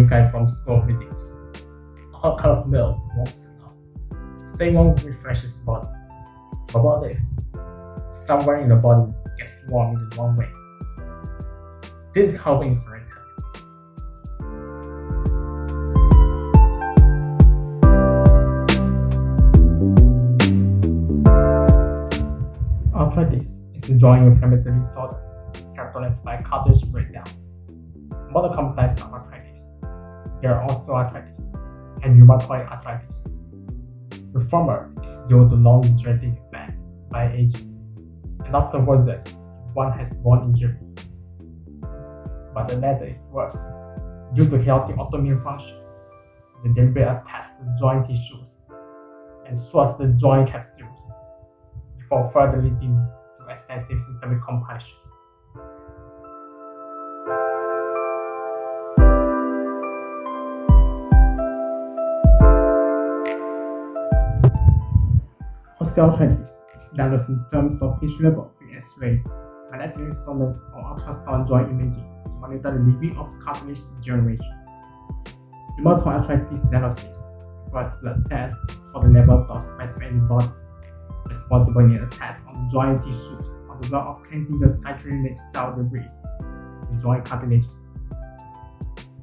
new guy from school visits. A hot cup of milk warms it up. Staying warm refreshes the body. But what if somewhere in the body gets warm in the wrong way? This is how infrared happens. Arthritis is a joint inflammatory disorder characterized by cartilage breakdown. Among the common types of arthritis, there are osteoarthritis and rheumatoid arthritis. The former is due to long-lasting effect by aging, and often worsens if one has bone injury. But the latter is worse due to healthy autoimmune function. The deliberate attacks the joint tissues and swells the joint capsules before further leading to extensive systemic complications. Osteoarthritis is diagnosed in terms of tissue level with X-ray, magnetic resonance, or ultrasound joint imaging to monitor the degree of cartilage degeneration. Rheumatoid arthritis diagnosis requires blood tests for the levels of specific antibodies responsible in an attack on joint tissues on the goal of cleansing the saturated cell debris in joint cartilages.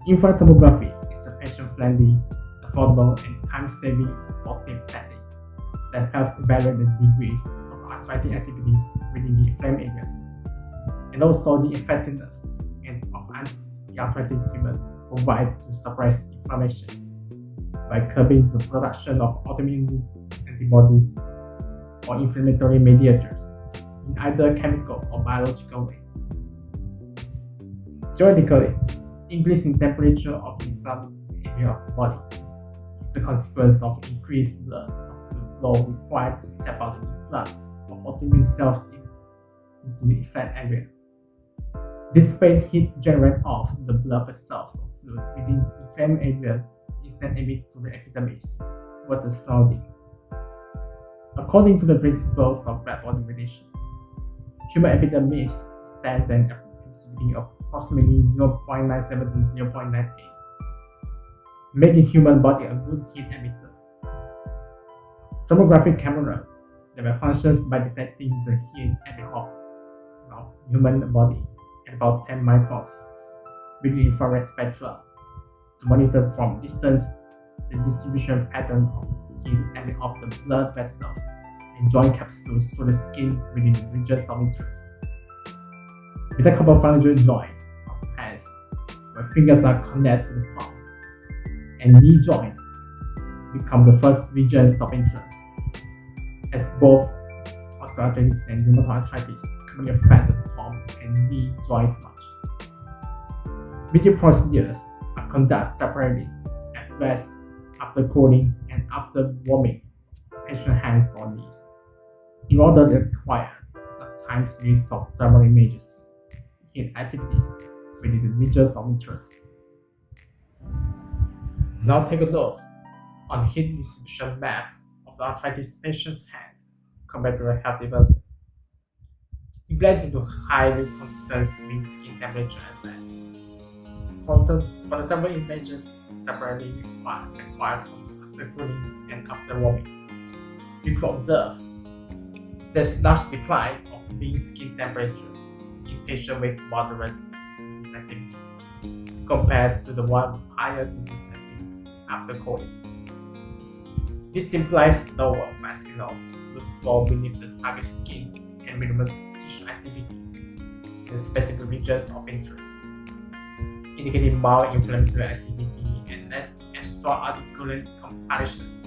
Infrared thermography is a patient-friendly, affordable, and time-saving supportive technique that helps evaluate the degrees of arthritic activities within the inflamed areas, and also the effectiveness of anti-arthritic treatment provided to suppress inflammation by curbing the production of autoimmune antibodies or inflammatory mediators in either chemical or biological way. Theoretically, increase in temperature of the inflamed area of the body is the consequence of increased blood flow required to step out the influx of autoimmune cells into the inflamed area. Dissipate heat generated off the blood vessels of fluid within the inflamed area is then emitted to the epidermis towards the surrounding. According to the principles of blood body relation, human epidermis stands an emissivity of approximately 0.97 to 0.98, making human body a good heat emitter. Thermographic camera that functions by detecting the heat at the heart of human body at about 10 microns with the infrared spectra to monitor from distance the distribution pattern of heat emitted off the blood vessels and joint capsules through the skin within the regions of interest. With a couple of furniture joints of hands where fingers are connected to the palm, and knee joints become the first regions of interest, as both osteoarthritis and rheumatoid arthritis commonly affect the palm and knee joints much. Rigid procedures are conducted separately at rest, after cooling, and after warming patient hands or knees, in order to acquire a time series of thermal images, heat activities within the regions of interest. Now take a look on the heat distribution map of the arthritis patient's hands compared to a healthy person. Neglected to highly consistent mean skin temperature at rest. For the thermal images separately acquired from after cooling and after warming, you could observe there's large decline of mean skin temperature in patients with moderate disease activity compared to the one with higher disease activity after cooling. This implies lower vascular fluid flow beneath the target skin and minimal tissue activity in specific regions of interest, indicating mild inflammatory activity and less extra-articular compressions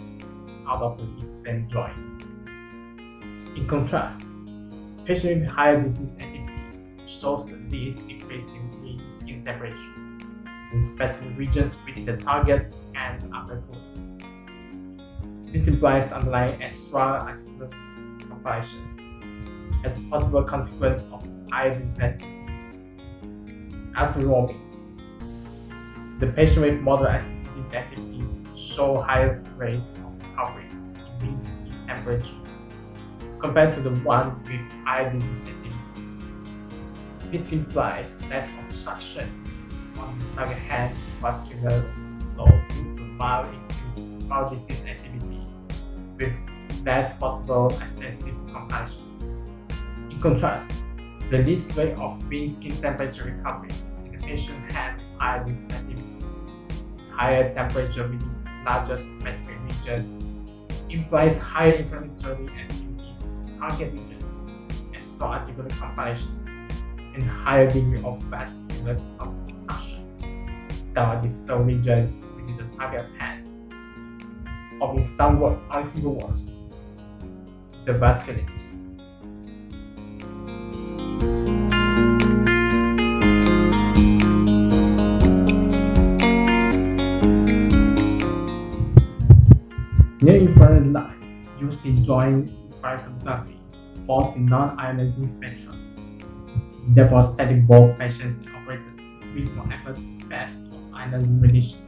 out of the inflamed joints. In contrast, patients with higher disease activity shows the least decrease in mean skin temperature in specific regions within the target and after cooling. This implies underlying extra-articular compressions as a possible consequence of higher disease activity. After warming, the patient with moderate disease activity show higher rate of recovery in mean skin temperature compared to the one with higher disease activity. This implies less obstruction On the other hand, vascular flow due to mild increased bowel disease activity with less possible extensive complications. In contrast, the least rate of mean skin temperature recovery in the patient had higher disease activity. Higher temperature within larger specific regions implies higher inflammatory activities in target regions and strong antibody compilations, and higher degree of vascular obstruction down distal regions within the target pad. Or in some words, the vasculitis. Near-infrared light used in joint thermography falls in non-ionizing spectrum, therefore setting both patients and operators free from adverse effects of ionizing radiation.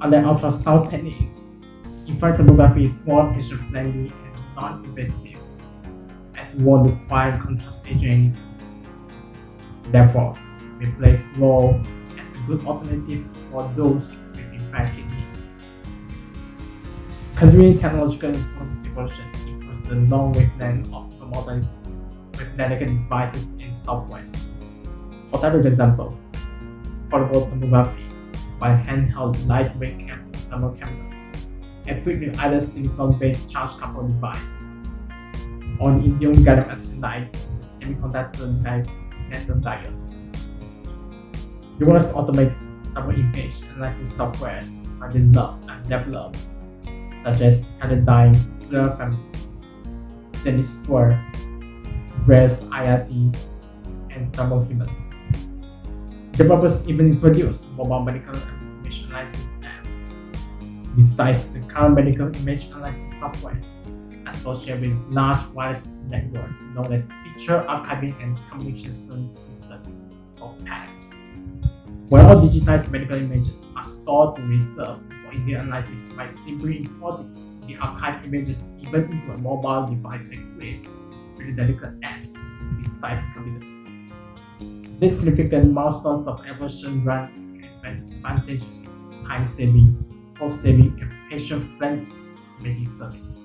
Unlike ultrasound techniques, infrared thermography is more patient-friendly and non-invasive, as it won't require contrast agent. Therefore, it plays roles as a good alternative for those with impaired kidneys. Continuing technological evolution includes the long wavelength optical model with delicate devices and softwares. For typical examples, portable thermography by handheld lightweight thermal camera, equipped with either silicon-based charge coupled device or indium gallium arsenide with semiconductor diodes. Numerous automated thermal image analysis softwares are developed, such as Teledyne, FLIR family, Celisware, Rails IRT, and Thermohuman. Developers even introduced mobile medical image analysis apps. Besides the current medical image analysis softwares associated with large wireless network known as Picture Archiving and Communication System, or PACS, where all digitized medical images are stored to reserve for easy analysis by simply importing the archived images even into a mobile device equipped with delicate apps besides computers. These significant milestones of evolution run advantages, time saving, cost saving, and patient friendly imaging service.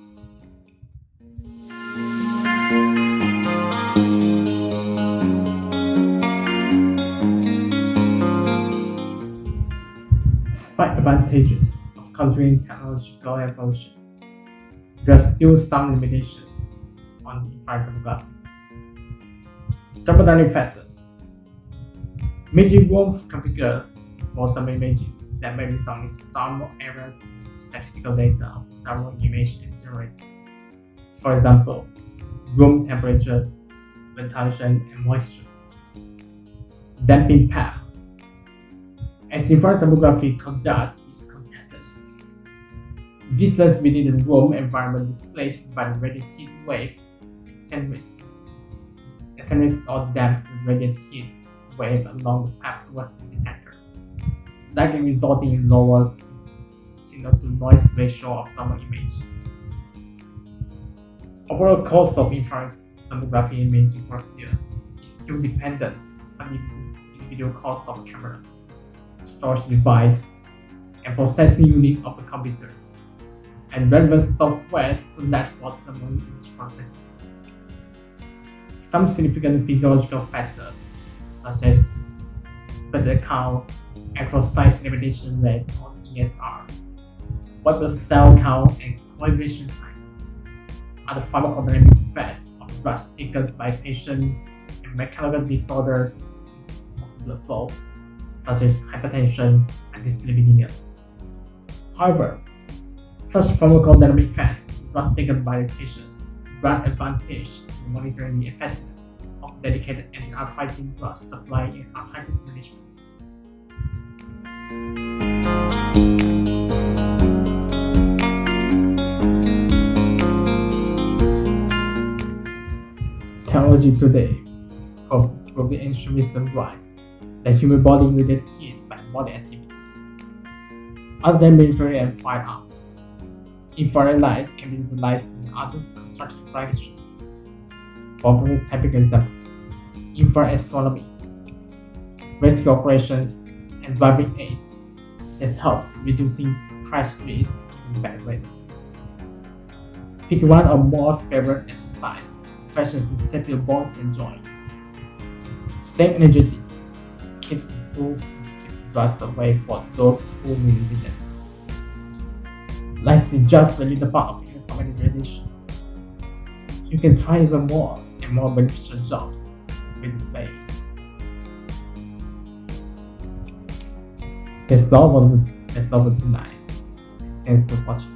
Despite advantages of continuing technological evolution, there are still some limitations on the infrared thermography. Thermodynamic factors. Imaging room configured for thermal imaging that may result in some error to statistical data of thermal image generated. For example, room temperature, ventilation, and moisture. Damping path. As infrared thermography conducts its contactors, distance within the room environment displaced by the radiant heat wave attenuates or damps the radiant heat wave along the path towards the detector, likely resulting in lower signal-to-noise ratio of thermal image. Overall cost of infrared thermography imaging procedure is still dependent on the individual cost of camera, storage device, and processing unit of the computer, and relevant software select for thermal image processing. Some significant physiological factors, such as platelet count, erythrocyte elimination rate or ESR, white blood cell count, and coagulation time, are the pharmacodynamic effects of drugs taken by patients and mechanical disorders of blood flow, such as hypertension and dyslipidemia. However, such pharmacodynamic effects of drugs taken by the patients grant advantage in monitoring the effectiveness of dedicated anti-arthritis drugs supply in arthritis management. Technology today proves the ancient wisdom right that human body radiates heat by body activities. Other than military and firearms, infrared light can be utilized in other constructive applications. For a typical example, infrared astronomy. basic operations, and driving aid that helps reducing crash risks in bad weather. Pick one or more favorite exercise, stretches to set your bones and joints. Stay energetic, keeps the pool, keeps the dust away for those who really need it. Life is just really the part of intermittent radiation. You can try even more and more beneficial jobs with the base. That's all for tonight. Thanks for watching.